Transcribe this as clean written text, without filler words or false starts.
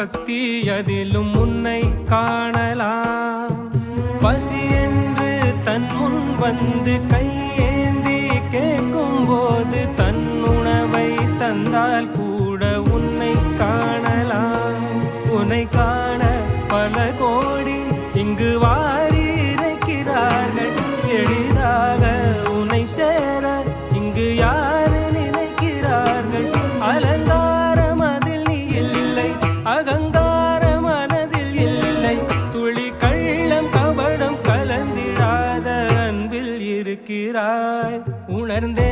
பக்தி அதிலும் உன்னை காணலாம். பசி என்று தன் முன் வந்து கையேந்தி கேட்கும் போது தன் உணவை தந்தால் கூட உன்னை காணலாம். உன்னை காண பல கோடி இங்கு வாரி இறைக்கிறார்கள். எளிதாக உன்னை சேர இங்கு யாரு நினைக்கிறார்கள். அலங்காரம் அதில் நீ இல்லை, அகங்கார மனதில் இல்லை. துளி கள்ளம் கபடம் கலந்திடாத அன்பில் இருக்கிறாய். உணர்ந்தே